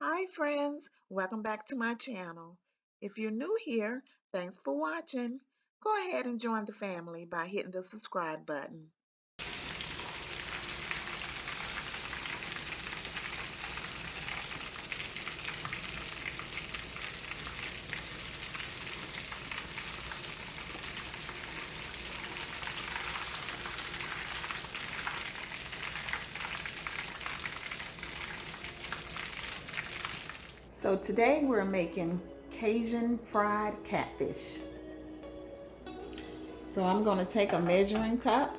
Hi friends, welcome back to my channel. If you're new here, thanks for watching. Go ahead and join the family by hitting the subscribe button. So today we're making Cajun fried catfish. So I'm going to take a measuring cup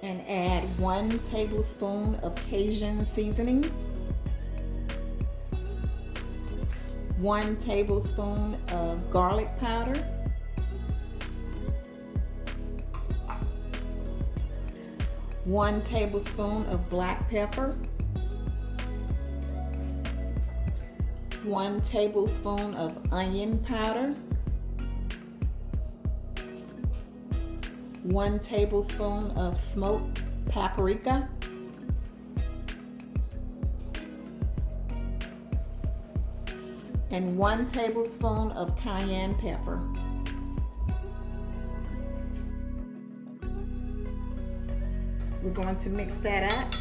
and add 1 tablespoon of Cajun seasoning, 1 tablespoon of garlic powder, 1 tablespoon of black pepper, 1 tablespoon of onion powder, 1 tablespoon of smoked paprika, and 1 tablespoon of cayenne pepper. We're going to mix that up.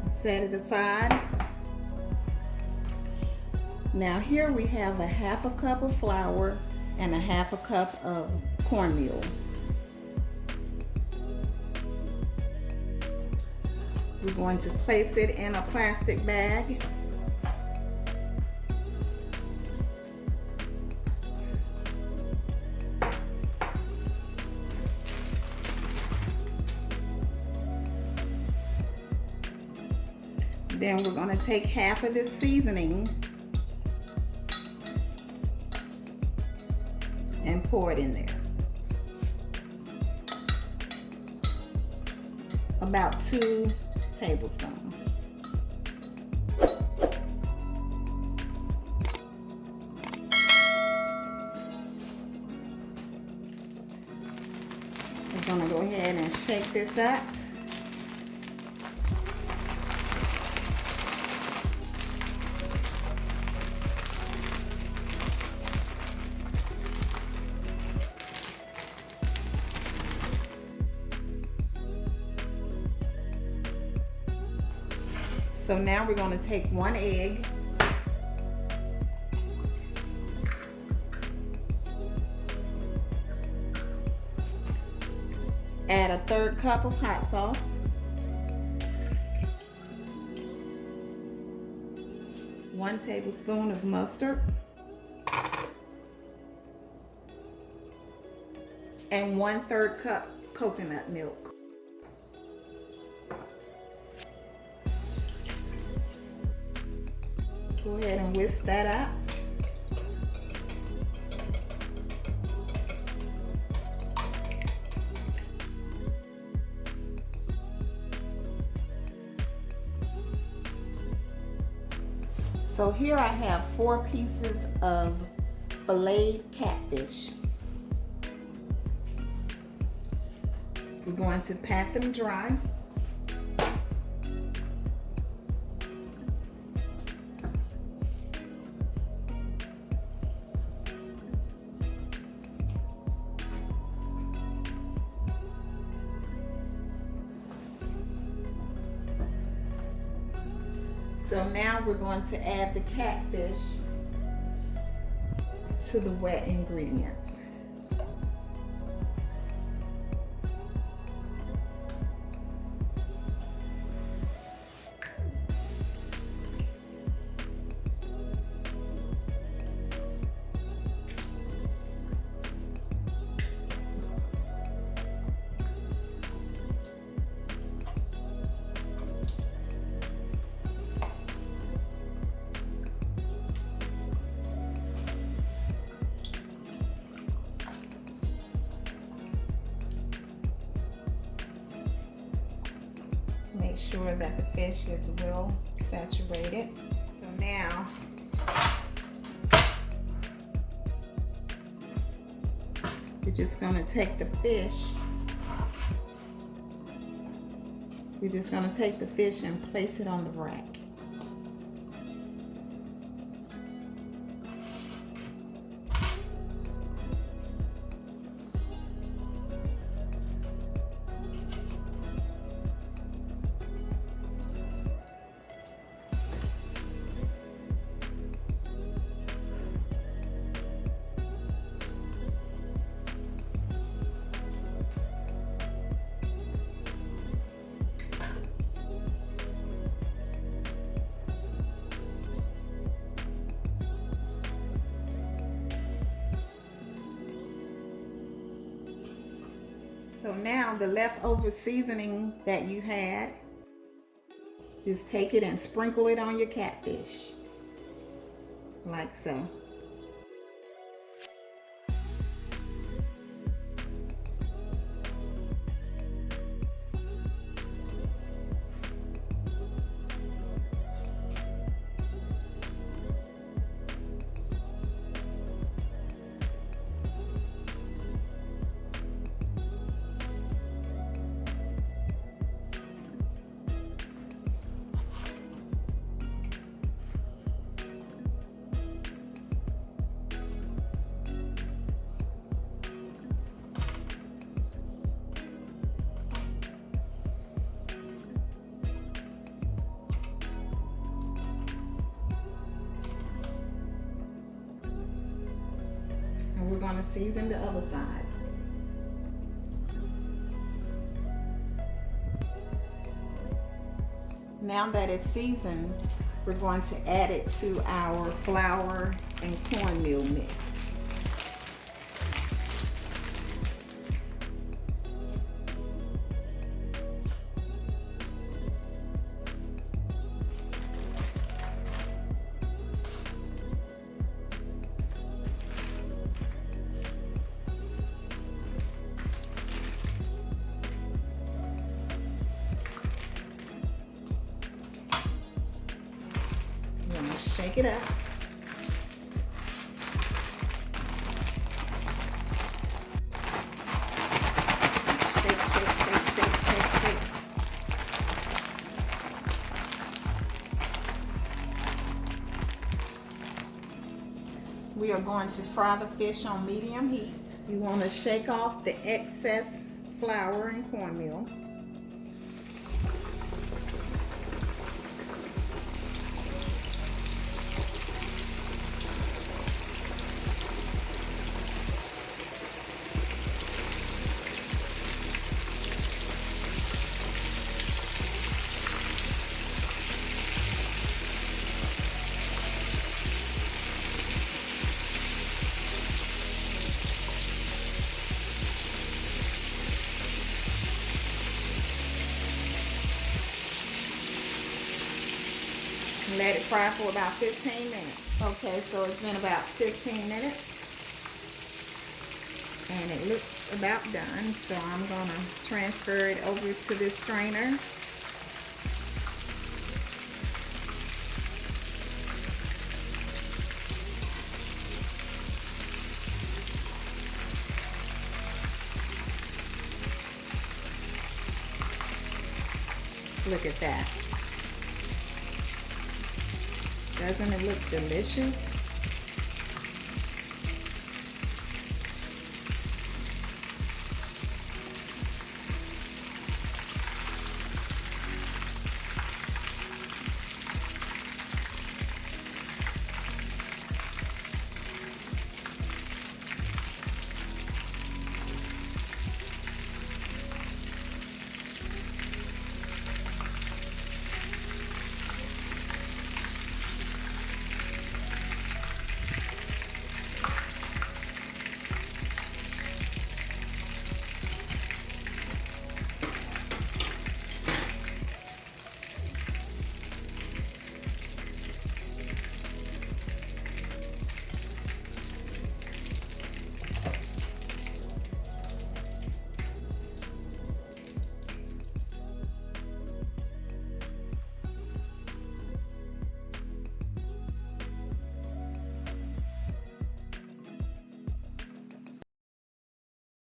Set it aside. Now here we have a 1/2 cup of flour and a 1/2 cup of cornmeal. We're going to place it in a plastic bag. Then we're going to take half of this seasoning and pour it in there. About 2 tablespoons. We're going to go ahead and shake this up. So now we're going to take 1 egg, add a 1/3 cup of hot sauce, 1 tablespoon of mustard, and 1/3 cup coconut milk. Go ahead and whisk that up. So here I have 4 pieces of filleted catfish. We're going to pat them dry. So now we're going to add the catfish to the wet ingredients. Make sure that the fish is well saturated. So now we're just going to take the fish We're just going to take the fish and place it on the rack. So now the leftover seasoning that you had, just take it and sprinkle it on your catfish, like so. And we're going to season the other side. Now that it's seasoned, we're going to add it to our flour and cornmeal mix. Shake it up. Shake, shake, shake, shake, shake, shake. We are going to fry the fish on medium heat. You want to shake off the excess flour and cornmeal. Let it fry for about 15 minutes. Okay, so it's been about 15 minutes and it looks about done. So I'm gonna transfer it over to this strainer. Look at that. Doesn't it look delicious?